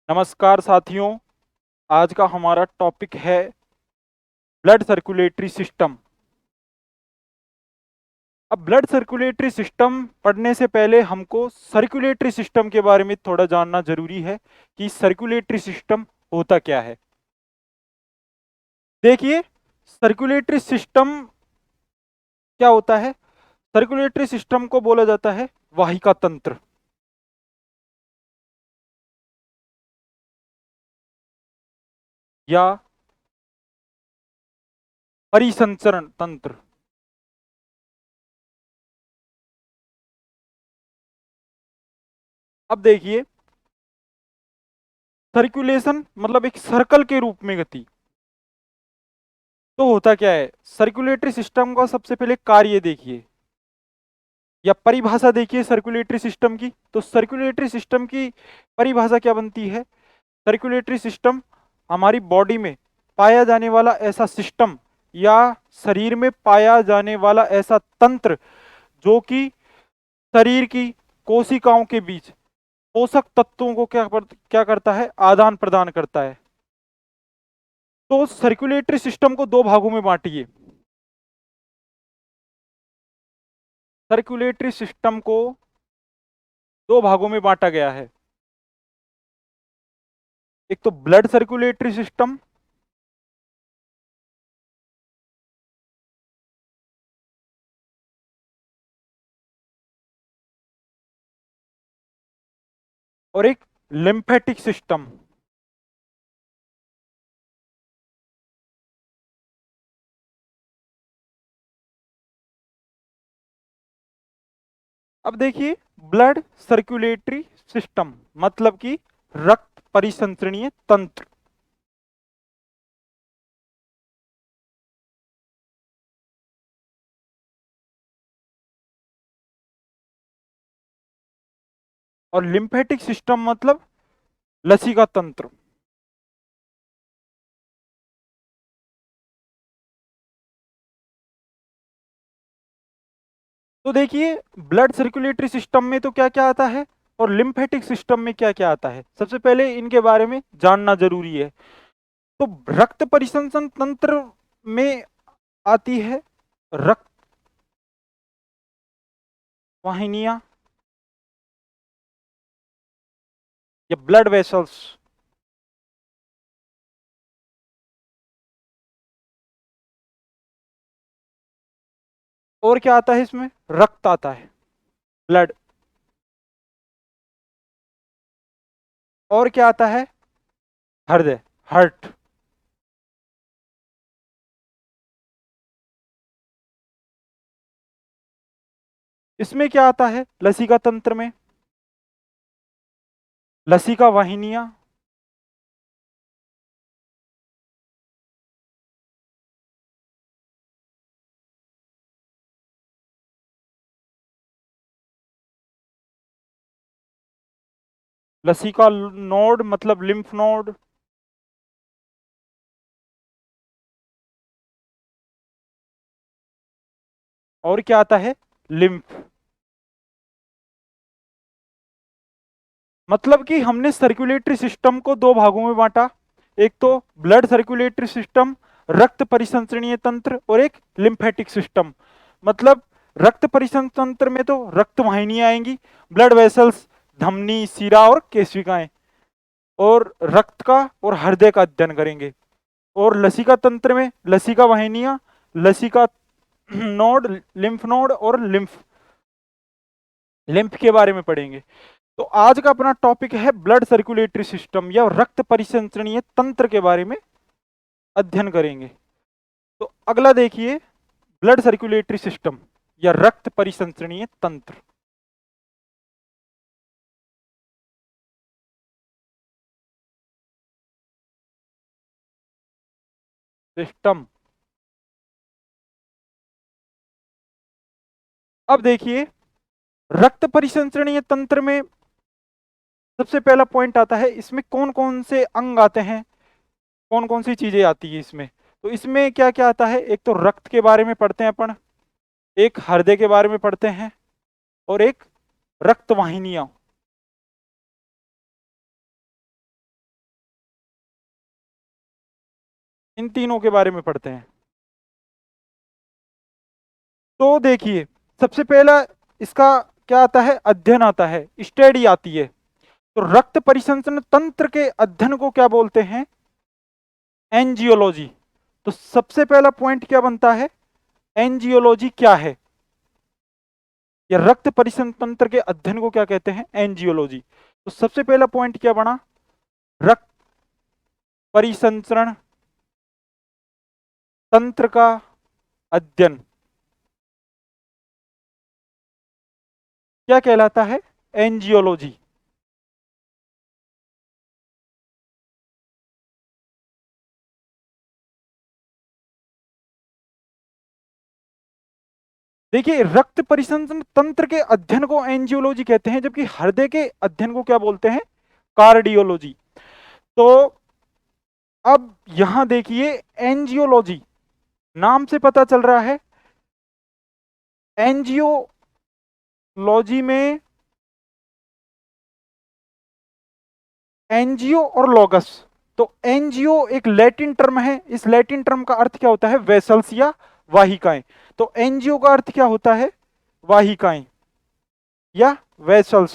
नमस्कार साथियों। आज का हमारा टॉपिक है ब्लड सर्कुलेटरी सिस्टम। अब ब्लड सर्कुलेटरी सिस्टम पढ़ने से पहले हमको सर्कुलेटरी सिस्टम के बारे में थोड़ा जानना जरूरी है कि सर्कुलेटरी सिस्टम होता क्या है। देखिए, सर्कुलेटरी सिस्टम क्या होता है। सर्कुलेटरी सिस्टम को बोला जाता है वाहिका तंत्र या परिसंचरण तंत्र। अब देखिए, सर्कुलेशन मतलब एक सर्कल के रूप में गति। तो होता क्या है, सर्कुलेटरी सिस्टम का सबसे पहले कार्य देखिए या परिभाषा देखिए सर्कुलेटरी सिस्टम की। तो सर्कुलेटरी सिस्टम की परिभाषा क्या बनती है। सर्कुलेटरी सिस्टम हमारी बॉडी में पाया जाने वाला ऐसा सिस्टम या शरीर में पाया जाने वाला ऐसा तंत्र जो कि शरीर की कोशिकाओं के बीच पोषक तत्वों को क्या करता है, आदान प्रदान करता है। तो सर्कुलेटरी सिस्टम को दो भागों में बांटिए। सर्कुलेटरी सिस्टम को दो भागों में बांटा गया है। एक तो ब्लड सर्कुलेटरी सिस्टम और एक लिम्फेटिक सिस्टम। अब देखिए, ब्लड सर्कुलेटरी सिस्टम मतलब कि रक्त परिसंचरणीय तंत्र। और लिम्फेटिक सिस्टम मतलब लसीका तंत्र। तो देखिए, ब्लड सर्कुलेटरी सिस्टम में तो क्या क्या आता है और लिम्फेटिक सिस्टम में क्या क्या आता है, सबसे पहले इनके बारे में जानना जरूरी है। तो रक्त परिसंचरण तंत्र में आती है रक्त वाहिनियां या ब्लड वेसल्स। और क्या आता है इसमें, रक्त आता है, ब्लड। और क्या आता है, हृदय, हार्ट। इसमें क्या आता है, लसिका तंत्र में लसिका वाहिनियां, लसिका नोड मतलब लिम्फ नोड। और क्या आता है, लिम्फ। मतलब कि हमने सर्कुलेटरी सिस्टम को दो भागों में बांटा। एक तो ब्लड सर्कुलेटरी सिस्टम, रक्त परिसंचरणीय तंत्र, और एक लिम्फेटिक सिस्टम। मतलब रक्त परिसंचरण तंत्र में तो रक्त वाहिनियां आएंगी, ब्लड वेसल्स, धमनी, शिरा और केशिकाएं, और रक्त का और हृदय का अध्ययन करेंगे। और लसिका तंत्र में लसिका वाहिनियां, लसिका नोड, लिम्फ नोड और लिम्फ लिम्फ के बारे में पढ़ेंगे। तो आज का अपना टॉपिक है ब्लड सर्कुलेटरी सिस्टम या रक्त परिसंचरणीय तंत्र के बारे में अध्ययन करेंगे। तो अगला देखिए, ब्लड सर्कुलेटरी सिस्टम या रक्त परिसंचरणीय तंत्र। सिस्टम। अब देखिए, रक्त परिसंचरणीय तंत्र में सबसे पहला पॉइंट आता है, इसमें कौन कौन से अंग आते हैं, कौन कौन सी चीजें आती है इसमें। तो इसमें क्या क्या आता है, एक तो रक्त के बारे में पढ़ते हैं अपन, एक हृदय के बारे में पढ़ते हैं, और एक रक्त वाहिनियां। इन तीनों के बारे में पढ़ते हैं। तो देखिए, सबसे पहला इसका क्या आता है, अध्ययन आता है, स्टडी आती है। तो रक्त परिसंचरण तंत्र के अध्ययन को क्या बोलते हैं, एंजियोलॉजी। तो सबसे पहला पॉइंट क्या बनता है, एंजियोलॉजी क्या है, या रक्त परिसंचरण तंत्र के अध्ययन को क्या कहते हैं, एंजियोलॉजी। तो सबसे पहला पॉइंट क्या बना, रक्त परिसंचरण तंत्र का अध्ययन क्या कहलाता है, एंजियोलॉजी। देखिए, रक्त परिसंचरण तंत्र के अध्ययन को एंजियोलॉजी कहते हैं, जबकि हृदय के अध्ययन को क्या बोलते हैं, कार्डियोलॉजी। तो अब यहां देखिए, एंजियोलॉजी नाम से पता चल रहा है, एंजियोलॉजी में एंजियो और लॉगस। तो एंजियो एक लैटिन टर्म है, इस लैटिन टर्म का अर्थ क्या होता है, वेसल्स या वाहिकाएं। तो एंजियो का अर्थ क्या होता है, वाहिकाएं या वेसल्स।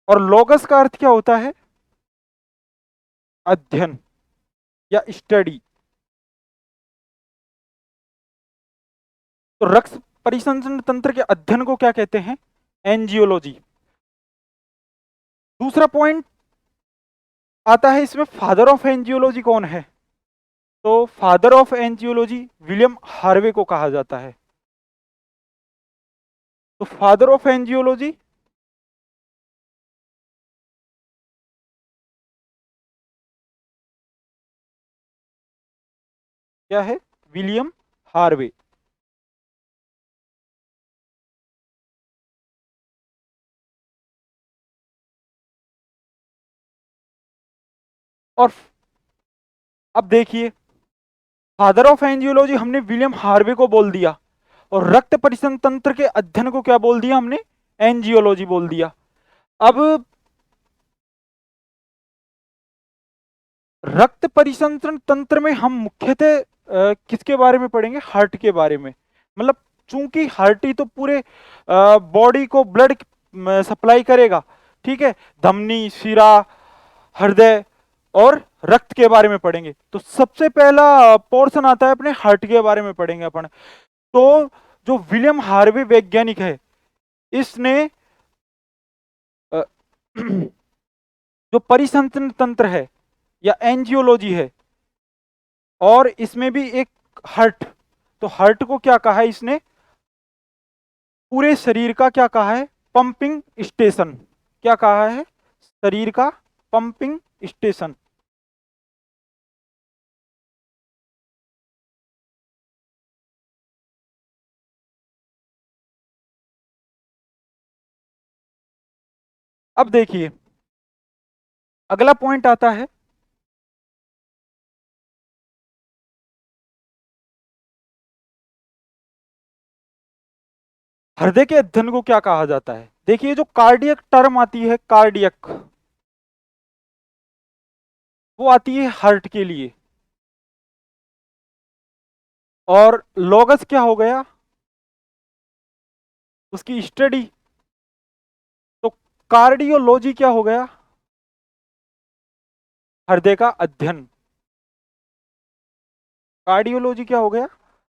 और लॉगस का अर्थ क्या होता है, अध्ययन या स्टडी। तो रक्त परिसंचरण तंत्र के अध्ययन को क्या कहते हैं, एंजियोलॉजी। दूसरा पॉइंट आता है इसमें, फादर ऑफ एंजियोलॉजी कौन है। तो father of angiology William Harvey को कहा जाता है। तो फादर ऑफ एंजियोलॉजी क्या है, विलियम हार्वे। और अब देखिए, फादर ऑफ एंजियोलॉजी हमने विलियम हार्वे को बोल दिया, और रक्त परिसंचरण तंत्र के अध्ययन को क्या बोल दिया हमने, एंजियोलॉजी बोल दिया। अब रक्त परिसंचरण तंत्र में हम मुख्यतः किसके बारे में पढ़ेंगे, हार्ट के बारे में। मतलब चूंकि हार्ट ही तो पूरे बॉडी को ब्लड सप्लाई करेगा, ठीक है, धमनी, शिरा, हृदय और रक्त के बारे में पढ़ेंगे। तो सबसे पहला पोर्शन आता है अपने हार्ट के बारे में पढ़ेंगे अपन। तो जो विलियम हार्वे वैज्ञानिक है, इसने अ, जो परिसंचरण तंत्र है या एंजियोलॉजी है, और इसमें भी एक हार्ट, तो हार्ट को क्या कहा है इसने, पूरे शरीर का क्या कहा है, पंपिंग स्टेशन। क्या कहा है, शरीर का पंपिंग स्टेशन। अब देखिए, अगला पॉइंट आता है, हृदय के अध्ययन को क्या कहा जाता है। देखिए, जो कार्डियक टर्म आती है, कार्डियक, वो आती है हार्ट के लिए। और लॉगस क्या हो गया, उसकी स्टडी। तो कार्डियोलॉजी क्या हो गया, हृदय का अध्ययन। कार्डियोलॉजी क्या हो गया,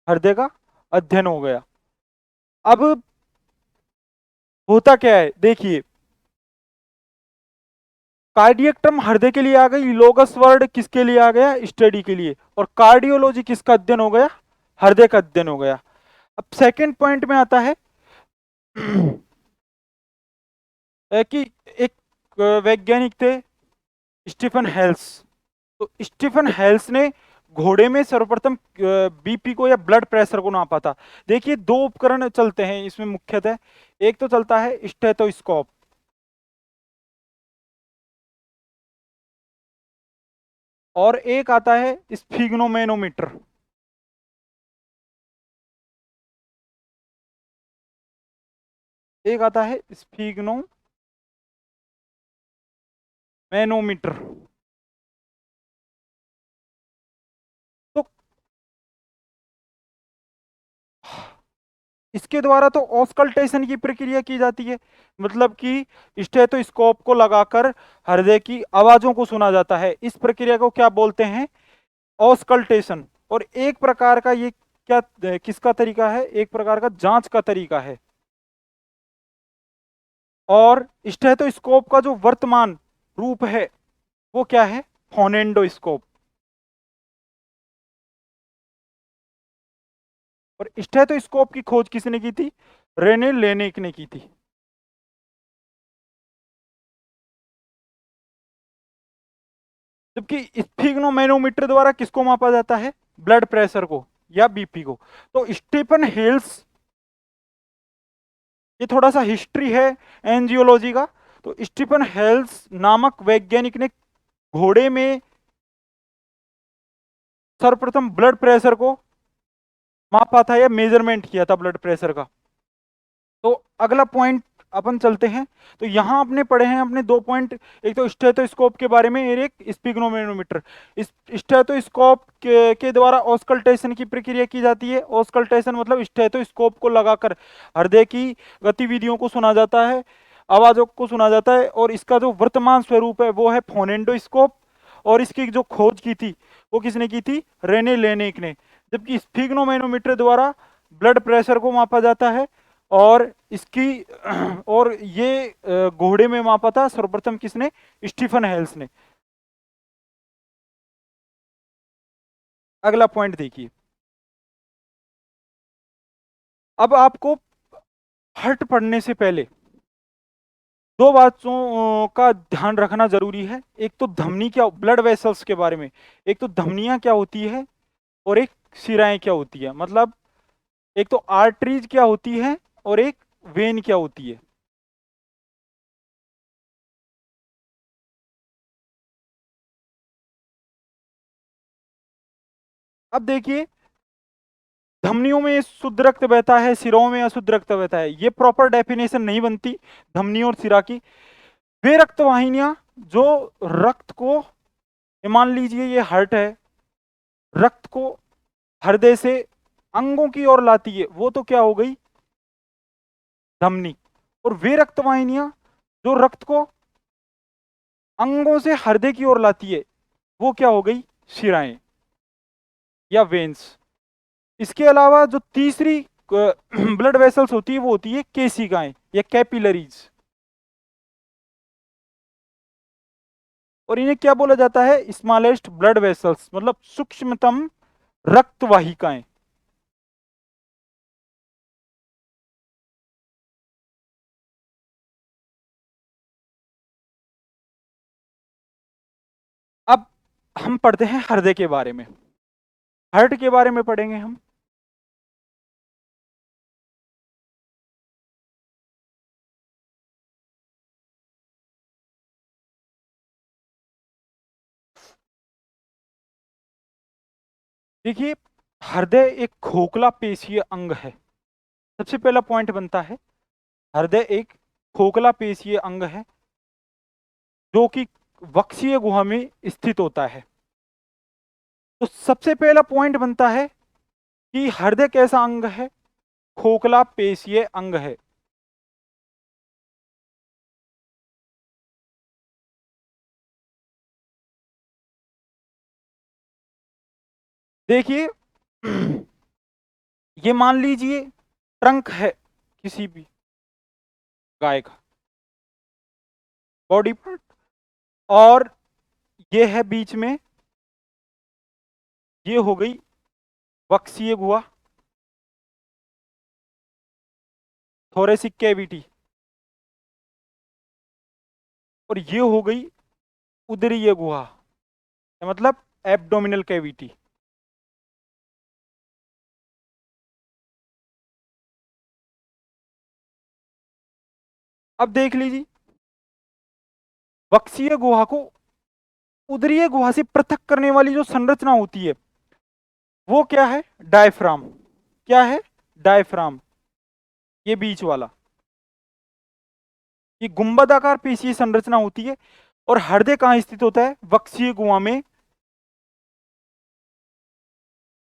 हृदय का अध्ययन हो गया। अब होता क्या है, देखिए, कार्डियक टर्म हृदय के लिए आ गई, लोगस वर्ड किसके लिए आ गया, स्टडी के लिए। और कार्डियोलॉजी किसका अध्ययन हो गया, हृदय का अध्ययन हो गया। अब सेकंड पॉइंट में आता है कि एक वैज्ञानिक थे, स्टीफन हेल्स। तो स्टीफन हेल्स ने घोड़े में सर्वप्रथम बीपी को या ब्लड प्रेशर को नापा था। देखिए, दो उपकरण चलते हैं इसमें मुख्यतः, एक तो चलता है स्टेथोस्कोप, और एक आता है स्फिग्नोमेनोमीटर। एक आता है स्फिग्नो मैनोमीटर। तो इसके द्वारा तो ऑस्कल्टेशन की प्रक्रिया की जाती है, मतलब कि स्टेथोस्कोप को लगाकर हृदय की आवाजों को सुना जाता है। इस प्रक्रिया को क्या बोलते हैं? ऑस्कल्टेशन। और एक प्रकार का ये क्या किसका तरीका है? एक प्रकार का जांच का तरीका है। और स्टेथोस्कोप का जो वर्तमान रूप है वो क्या है? फोनेंडोस्कोप। और स्टेथोस्कोप की खोज किसने की थी? रेने लेनिक ने की थी। जबकि स्फिग्नोमेनोमीटर द्वारा किसको मापा जाता है? ब्लड प्रेशर को या बीपी को। तो स्टीफन हेल्स, ये थोड़ा सा हिस्ट्री है एंजियोलॉजी का। तो स्टीफन हेल्स नामक वैज्ञानिक ने घोड़े में सर्वप्रथम ब्लड प्रेशर को मापा था या मेजरमेंट किया था ब्लड प्रेशर का। तो अगला पॉइंट अपन चलते हैं। तो यहां आपने पढ़े हैं अपने दो पॉइंट, एक तो स्टेथोस्कोप के बारे में और एक स्पिग्नोमेनोमीटर। इस स्टेथोस्कोप के द्वारा ऑस्कल्टेशन की प्रक्रिया की जाती है। ऑस्कल्टेशन मतलब स्टेथोस्कोप को लगाकर हृदय की गतिविधियों को सुना जाता है, आवाजों को सुना जाता है। और इसका जो वर्तमान स्वरूप है वो है फोनेंडोस्कोप। और इसकी जो खोज की थी वो किसने की थी? रेने लेनिक ने। जबकि स्पिग्नोमेनोमीटर द्वारा ब्लड प्रेशर को मापा जाता है। और इसकी और ये घोड़े में मापा था सर्वप्रथम किसने? स्टीफन हेल्स ने। अगला पॉइंट देखिए। अब आपको हर्ट पढ़ने से पहले दो बातों का ध्यान रखना जरूरी है। एक तो धमनी क्या, ब्लड वेसल्स के बारे में। एक तो धमनियां क्या होती है और एक शिराएं क्या होती है। मतलब एक तो आर्टरीज क्या होती है और एक वेन क्या होती है। अब देखिए, धमनियों में शुद्ध रक्त बहता है, सिरों में अशुद्ध रक्त बहता है, ये प्रॉपर डेफिनेशन नहीं बनती धमनी और सिरा की। वे रक्त वाहिनियां जो रक्त को, मान लीजिए ये हार्ट है, रक्त को हृदय से अंगों की ओर लाती है, वो तो क्या हो गई? धमनी। और वे रक्त वाहिनियां जो रक्त को अंगों से हृदय की ओर लाती है वो क्या हो गई? शिराएं या वेन्स। इसके अलावा जो तीसरी ब्लड वेसल्स होती है वो होती है केशिकाएं या कैपिलरीज। और इन्हें क्या बोला जाता है? स्मॉलेस्ट ब्लड वेसल्स, मतलब सूक्ष्मतम रक्त वाहिकाएं। अब हम पढ़ते हैं हृदय के बारे में। हार्ट के बारे में पढ़ेंगे हम। देखिए, हृदय एक खोखला पेशीय अंग है। सबसे पहला पॉइंट बनता है, हृदय एक खोखला पेशीय अंग है जो कि वक्षीय गुहा में स्थित होता है। तो सबसे पहला पॉइंट बनता है कि हृदय कैसा अंग है? खोखला पेशीय अंग है। देखिए, ये मान लीजिए ट्रंक है किसी भी गाय का, बॉडी पार्ट। और ये है बीच में, ये हो गई वक्षीय गुहा, थोरेसिक कैविटी। और ये हो गई उदरीय गुहा, मतलब एब्डोमिनल कैविटी। अब देख लीजिए, वक्षीय गुहा को उदरीय गुहा से पृथक करने वाली जो संरचना होती है वो क्या है? डायफ्राम। क्या है? डायफ्राम। ये बीच वाला, ये गुंबदाकार पेशीय संरचना होती है। और हृदय कहाँ स्थित होता है? वक्षीय गुहा में,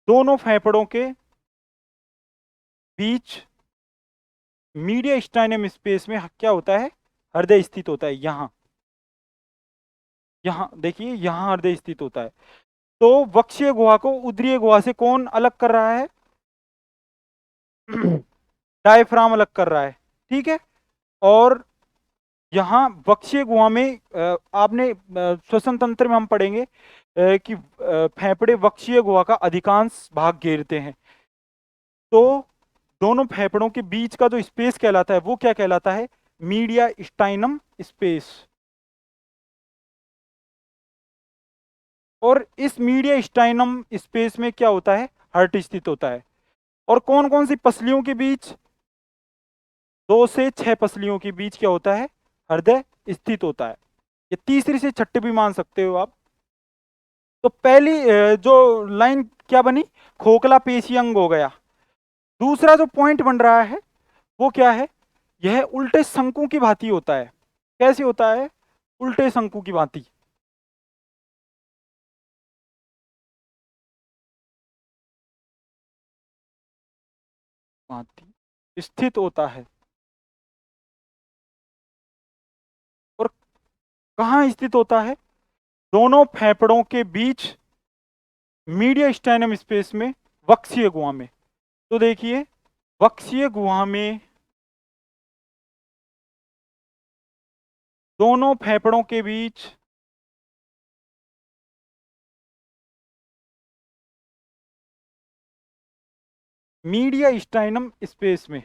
दोनों फेफड़ों के बीच मीडिया स्टाइनम स्पेस में क्या होता है? हृदय स्थित होता है। यहां, यहां देखिए, यहां हृदय स्थित होता है। तो वक्षीय गुहा को उदरीय गुहा से कौन अलग कर रहा है? डायफ्राम अलग कर रहा है, ठीक है। और यहाँ वक्षीय गुहा में आपने श्वसन तंत्र में हम पढ़ेंगे कि फेफड़े वक्षीय गुहा का अधिकांश भाग घेरते हैं। तो दोनों फेफड़ों के बीच का जो स्पेस कहलाता है वो क्या कहलाता है? मीडिया स्टाइनम स्पेस। और इस मीडिया स्टाइनम स्पेस में क्या होता है? हार्ट स्थित होता है। और कौन कौन सी पसलियों के बीच? 2 से 6 पसलियों के बीच क्या होता है? हृदय स्थित होता है। ये तीसरी से छठी भी मान सकते हो आप। तो पहली जो लाइन क्या बनी? खोखला पेशी अंग हो गया। दूसरा जो पॉइंट बन रहा है वो क्या है? यह उल्टे शंकु की भांति होता है। कैसे होता है? उल्टे शंकु की भांति। भांति स्थित होता है। और कहाँ स्थित होता है? दोनों फेफड़ों के बीच मीडिया स्टाइनम स्पेस में, वक्षीय गुहा में। तो देखिए, वक्षीय गुहा में दोनों फेफड़ों के बीच मीडिया स्टाइनम स्पेस में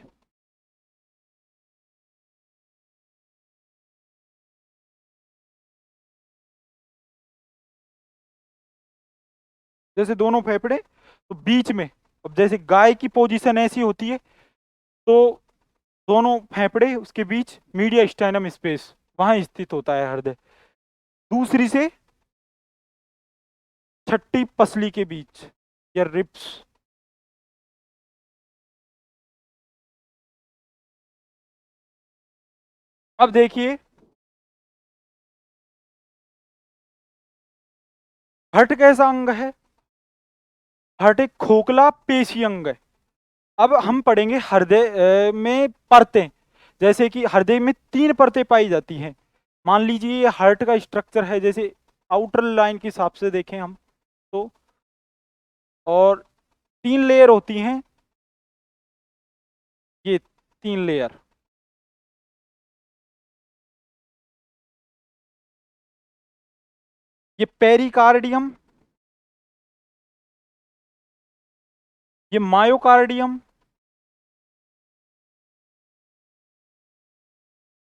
जैसे दोनों फेफड़े, तो बीच में, अब जैसे गाय की पोजीशन ऐसी होती है, तो दोनों फेफड़े उसके बीच मीडिया स्टाइनम स्पेस वहां स्थित होता है हृदय। दूसरी से छठी पसली के बीच, या रिप्स। अब देखिए, हर्ट कैसा अंग है? हर्ट एक खोखला पेशी अंग है। अब हम पढ़ेंगे हृदय में परतें। जैसे कि हृदय में 3 परतें पाई जाती हैं। मान लीजिए ये हार्ट का स्ट्रक्चर है, जैसे आउटर लाइन के हिसाब से देखें हम तो, और 3 लेयर होती हैं। ये 3 लेयर, ये पेरिकार्डियम, ये मायोकार्डियम,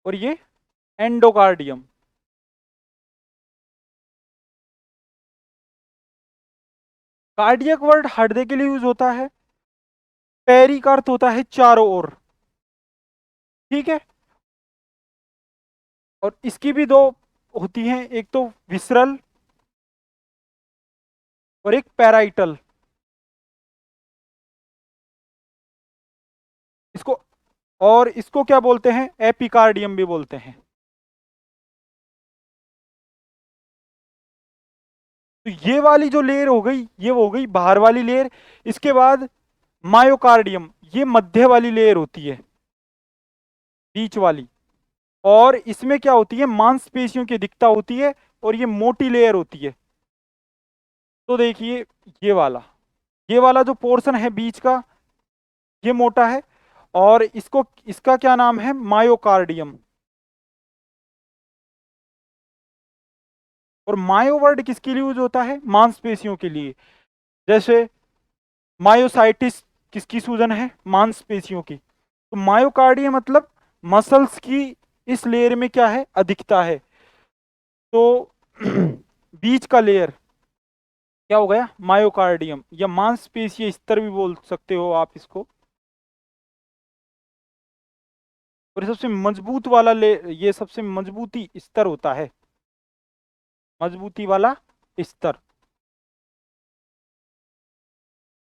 और ये एंडोकार्डियम। कार्डियक वर्ड हृदय के लिए यूज होता है। पेरी का अर्थ होता है चारों ओर, ठीक है। और इसकी भी दो होती हैं, एक तो विसरल और एक पैराइटल। इसको, और इसको क्या बोलते हैं? एपिकार्डियम भी बोलते हैं। तो ये वाली जो लेयर हो गई, ये हो गई बाहर वाली लेयर। इसके बाद मायोकार्डियम, ये मध्य वाली लेयर होती है, बीच वाली। और इसमें क्या होती है? मांसपेशियों की अधिकता होती है, और ये मोटी लेयर होती है। तो देखिए, ये वाला जो पोर्शन है बीच का, ये मोटा है। और इसको, इसका क्या नाम है? मायोकार्डियम। और मायो वर्ड किसके लिए यूज होता है? मांसपेशियों के लिए। जैसे मायोसाइटिस किसकी सूजन है? मांसपेशियों की। तो मायोकार्डियम मतलब मसल्स की इस लेयर में क्या है? अधिकता है। तो बीच का लेयर क्या हो गया? मायोकार्डियम, या मांसपेशीय स्तर भी बोल सकते हो आप इसको। और सबसे मजबूत वाला ले, ये सबसे मजबूती स्तर होता है, मजबूती वाला स्तर।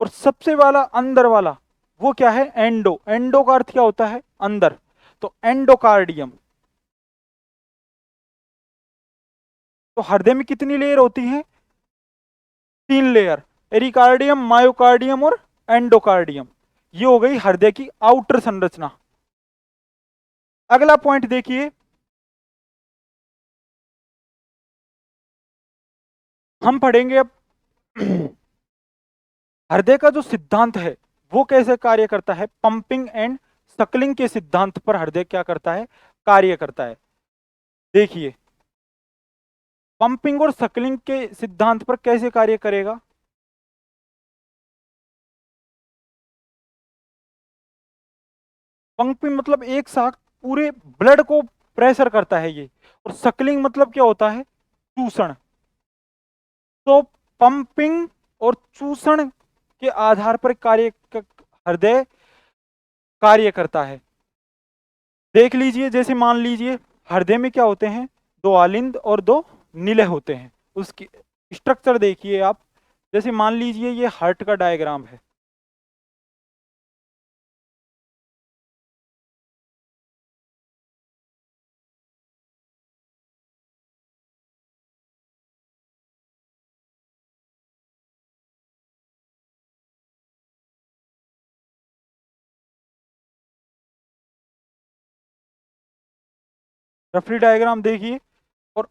और सबसे वाला अंदर वाला वो क्या है? एंडो। एंडो का अर्थ क्या होता है? अंदर। तो एंडोकार्डियम। तो हृदय में कितनी लेयर होती हैं? 3 लेयर, एरिकार्डियम, मायोकार्डियम और एंडोकार्डियम। ये हो गई हृदय की आउटर संरचना। अगला पॉइंट देखिए, हम पढ़ेंगे अब हृदय का जो सिद्धांत है वो कैसे कार्य करता है। पंपिंग एंड सकलिंग के सिद्धांत पर हृदय क्या करता है, कार्य करता है। देखिए, पंपिंग और सकलिंग के सिद्धांत पर कैसे कार्य करेगा। पंपिंग मतलब एक साथ पूरे ब्लड को प्रेशर करता है ये, और सकलिंग मतलब क्या होता है, चूसण। तो पंपिंग और चूसण के आधार पर हृदय कार्य करता है। देख लीजिए, जैसे मान लीजिए हृदय में क्या होते हैं, 2 आलिंद और 2 निलय होते हैं। उसकी स्ट्रक्चर देखिए आप, जैसे मान लीजिए ये हार्ट का डायग्राम है। रफली डायग्राम देखिए, और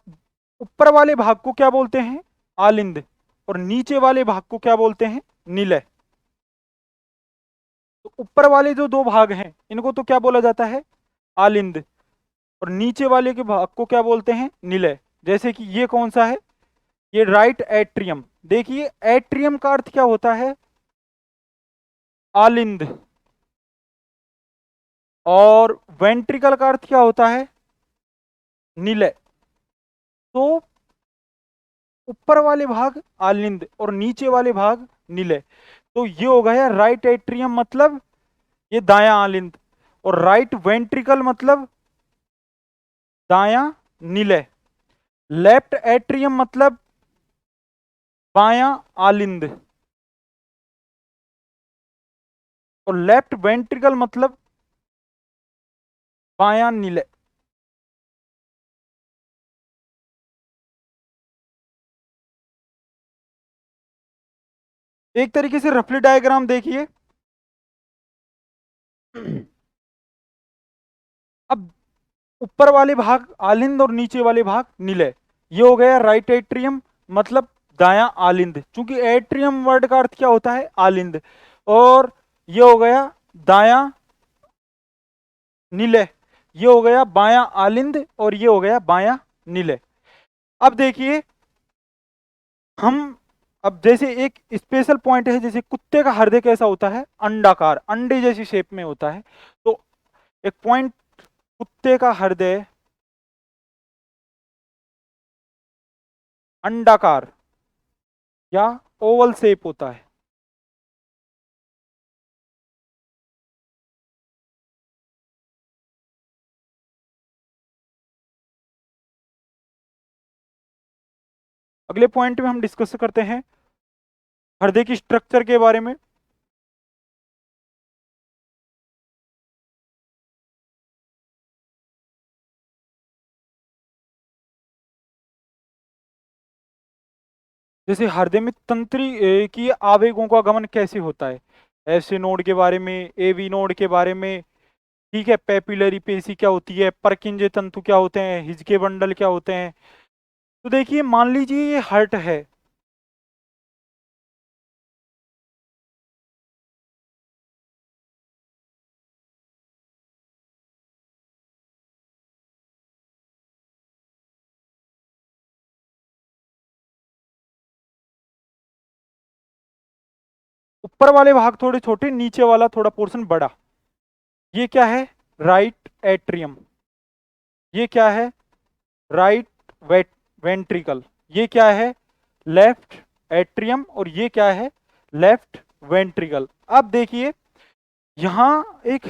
ऊपर वाले भाग को क्या बोलते हैं, आलिंद, और नीचे वाले भाग को क्या बोलते हैं, निलय। तो ऊपर वाले जो 2 भाग हैं इनको तो क्या बोला जाता है, आलिंद, और नीचे वाले के भाग को क्या बोलते हैं, निलय। जैसे कि ये कौन सा है, ये राइट एट्रियम। देखिए, एट्रियम का अर्थ क्या होता है, आलिंद, और वेंट्रिकल का अर्थ क्या होता है, निलय। तो ऊपर वाले भाग आलिंद और नीचे वाले भाग निलय। तो ये हो गया राइट एट्रियम, मतलब ये दायां आलिंद, और राइट वेंट्रिकल मतलब दायां निलय। लेफ्ट एट्रियम मतलब बायां आलिंद, और लेफ्ट वेंट्रिकल मतलब बायां निलय। एक तरीके से रफली डायग्राम देखिए। अब ऊपर वाले भाग आलिंद और नीचे वाले भाग निलय। ये हो गया राइट एट्रियम, मतलब दायां आलिंद, चूंकि एट्रियम वर्ड का अर्थ क्या होता है, आलिंद। और ये हो गया दायां निलय, ये हो गया बायां आलिंद, और ये हो गया बायां निलय। अब देखिए, हम अब जैसे एक स्पेशल पॉइंट है, जैसे कुत्ते का हृदय कैसा होता है, अंडाकार, अंडे जैसी शेप में होता है। तो एक पॉइंट, कुत्ते का हृदय अंडाकार या ओवल शेप होता है। अगले पॉइंट में हम डिस्कस करते हैं हृदय की स्ट्रक्चर के बारे में। जैसे हृदय में तंत्री की आवेगों का गमन कैसे होता है, ऐसे नोड के बारे में, एवी नोड के बारे में, ठीक है, पेपिलरी पेशी क्या होती है, परकिंजे तंतु क्या होते हैं, हिजके बंडल क्या होते हैं। तो देखिए, मान लीजिए ये हार्ट है, ऊपर वाले भाग थोड़े छोटे, नीचे वाला थोड़ा पोर्शन बड़ा। ये क्या है, राइट एट्रियम। ये क्या है, राइट वेंट्रिकल। ये क्या है, लेफ्ट एट्रियम, और ये क्या है, लेफ्ट वेंट्रिकल। अब देखिए, यहां एक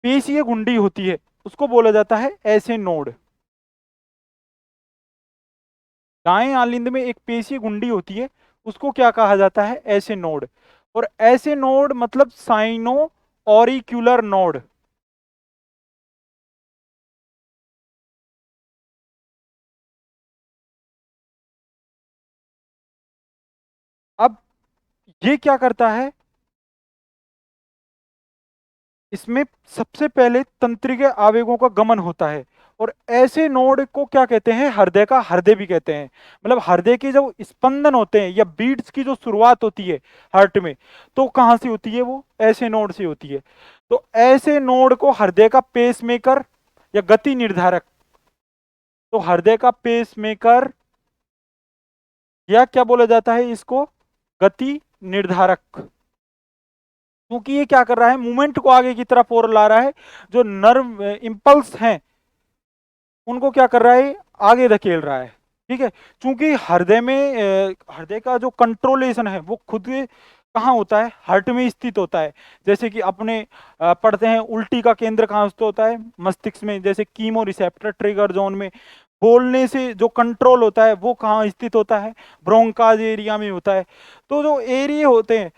पेशीय गुंडी होती है, उसको बोला जाता है ऐसे नोड। दाएं आलिंद में एक पेशीय गुंडी होती है, उसको क्या कहा जाता है, ऐसे नोड। और ऐसे नोड मतलब साइनो ऑरिक्यूलर नोड। अब ये क्या करता है, इसमें सबसे पहले तंत्रिका आवेगों का गमन होता है, और ऐसे नोड को क्या कहते हैं, हृदय का हृदय भी कहते हैं। मतलब हृदय के जो स्पंदन होते हैं या बीट्स की जो शुरुआत होती है हार्ट में, तो कहाँ से होती है, वो ऐसे नोड से होती है। तो ऐसे नोड को हृदय का पेसमेकर या गति निर्धारक, तो हृदय का पेसमेकर या क्या बोला जाता है इसको, गति निर्धारक। क्योंकि ये क्या कर रहा है, मूवमेंट को आगे की तरफ और ला रहा है, जो नर्व इंपल्स हैं उनको क्या कर रहा है, आगे धकेल रहा है। ठीक है, क्योंकि हृदय में हृदय का जो कंट्रोलेशन है वो खुद कहाँ होता है, हार्ट में स्थित होता है। जैसे कि अपने पढ़ते हैं उल्टी का केंद्र कहाँ स्थित होता है, मस्तिष्क में। जैसे कीमो रिसेप्टर ट्रिगर जोन में बोलने से जो कंट्रोल होता है वो कहाँ स्थित होता है, ब्रोंकाज एरिया में होता है। तो जो एरिया होते हैं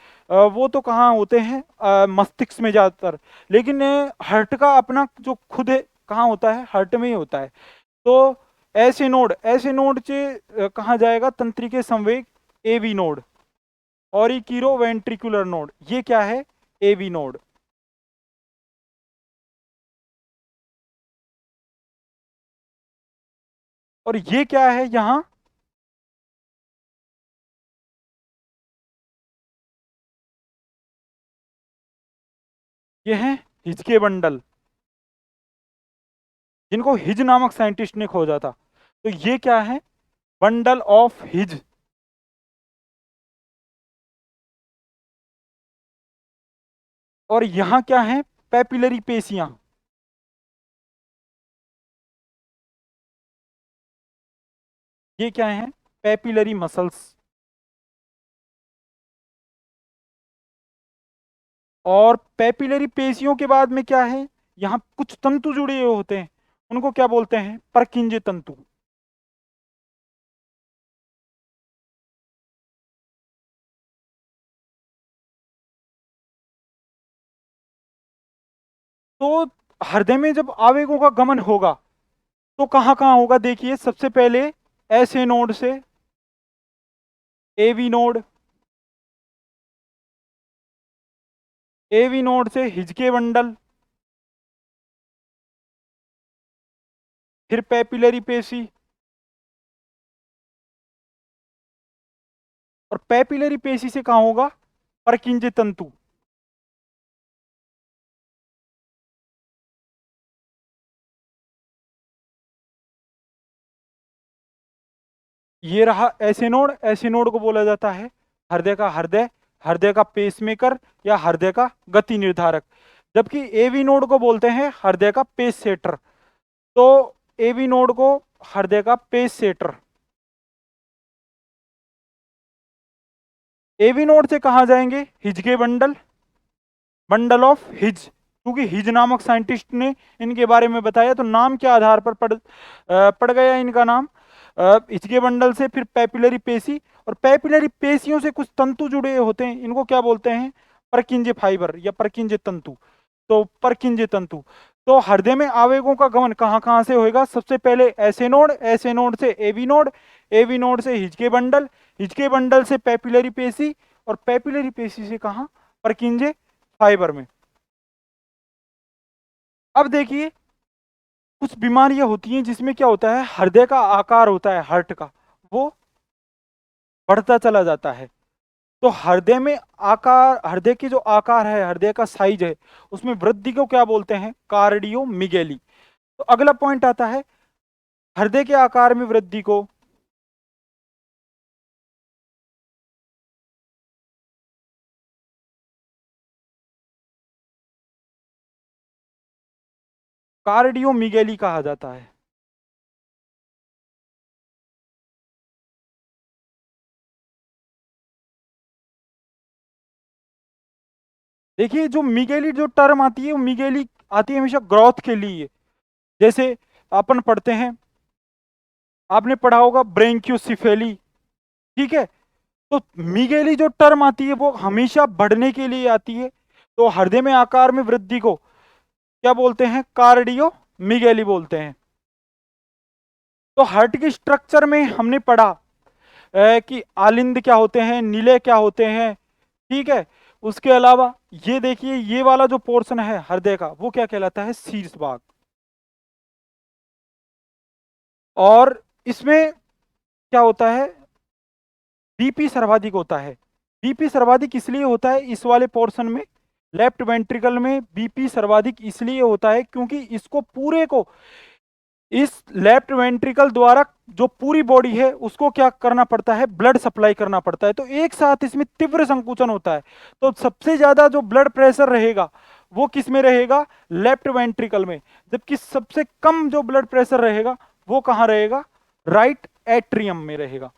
वो तो कहाँ होते हैं, मस्तिष्क में ज्यादातर। लेकिन हार्ट का अपना जो खुद है कहाँ होता है, हार्ट में ही होता है। तो ऐसे नोड से कहाँ जाएगा, तंत्रिके संवेग, एवी नोड। ऑरिकीरो वेंट्रिकुलर नोड, ये क्या है, एवी नोड। और ये क्या है यहां, ये है हिज के बंडल, जिनको हिज नामक साइंटिस्ट ने खोजा था। तो ये क्या है, बंडल ऑफ हिज। और यहां क्या है, पैपिलरी पेशियां। ये क्या है, पैपिलरी मसल्स। और पैपिलरी पेशियों के बाद में क्या है, यहाँ कुछ तंतु जुड़े हुए होते हैं, उनको क्या बोलते हैं, परकिंजे तंतु। तो हृदय में जब आवेगों का गमन होगा तो कहाँ कहाँ होगा, देखिए सबसे पहले ऐसे नोड से, एवी नोड, एवी नोड से हिजके बंडल, फिर पैपिलरी पेशी, और पैपिलरी पेशी से कहाँ होगा, परकिंजे तंतु। ये रहा ऐसे नोड, ऐसे नोड को बोला जाता है हृदय का हृदय, हृदय का पेसमेकर या हृदय का गति निर्धारक। जबकि एवी नोड को बोलते हैं हृदय का पेस सेटर। तो एवी नोड को हृदय का पेस सेटर। एवी नोड से कहा जाएंगे, हिज के बंडल, बंडल ऑफ हिज, क्योंकि हिज नामक साइंटिस्ट ने इनके बारे में बताया, तो नाम के आधार पर पड़ गया इनका नाम। हिज के बंडल से फिर पैपिलरी पेशी, और पैपिलरी पेशियों से कुछ तंतु जुड़े होते हैं, इनको क्या बोलते हैं, परकिंजे फाइबर या परकिंजे तंतु। तो परकिंजे तंतु। तो हृदय में आवेगों का गमन कहाँ कहाँ से होएगा, सबसे पहले ऐसे नोड से एवी नोड, एवी नोड से हिजके बंडल, हिजके बंडल से पैपिलरी पेशी, और पैपिलरी पेशी से कहाँ, परकिंजे फाइबर में। अब देखिए कुछ बीमारियां होती हैं जिसमें क्या होता है, हृदय का आकार होता है हार्ट का, वो बढ़ता चला जाता है। तो हृदय में आकार, हृदय की जो आकार है, हृदय का साइज है, उसमें वृद्धि को क्या बोलते हैं, कार्डियोमिगेली। तो अगला पॉइंट आता है हृदय के आकार में वृद्धि को, कार्डियोमिगेली कहा जाता है। देखिए जो मिगेली जो टर्म आती है, वो मिगेली आती है हमेशा ग्रोथ के लिए। जैसे अपन पढ़ते हैं, आपने पढ़ा होगा ब्रेंक्यूसिफेली। ठीक है, तो मिगेली जो टर्म आती है वो हमेशा बढ़ने के लिए आती है। तो हृदय में आकार में वृद्धि को क्या बोलते हैं, कार्डियो मिगेली बोलते हैं। तो हार्ट के स्ट्रक्चर में हमने पढ़ा कि आलिंद क्या होते हैं, नीले क्या होते हैं, ठीक है। उसके अलावा ये देखिए, ये वाला जो पोर्शन है हृदय का, वो क्या कहलाता है, शीर्ष भाग। और इसमें क्या होता है, बीपी सर्वाधिक होता है। बीपी सर्वाधिक इसलिए होता है इस वाले पोर्शन में, लेफ्ट वेंट्रिकल में बीपी सर्वाधिक इसलिए होता है क्योंकि इसको पूरे को, इस लेफ्ट वेंट्रिकल द्वारा जो पूरी बॉडी है उसको क्या करना पड़ता है, ब्लड सप्लाई करना पड़ता है। तो एक साथ इसमें तीव्र संकुचन होता है। तो सबसे ज्यादा जो ब्लड प्रेशर रहेगा वो किस में रहेगा, लेफ्ट वेंट्रिकल में। जबकि सबसे कम जो ब्लड प्रेशर रहेगा वो कहां रहेगा, राइट एट्रियम में रहेगा।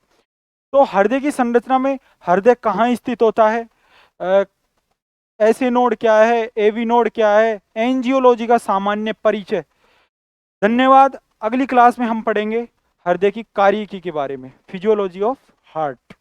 तो हृदय की संरचना में हृदय कहाँ स्थित होता है, ऐसे नोड क्या है, एवी नोड क्या है, एंजियोलॉजी का सामान्य परिचय। धन्यवाद। अगली क्लास में हम पढ़ेंगे हृदय की कार्यकी के बारे में, फिजियोलॉजी ऑफ हार्ट।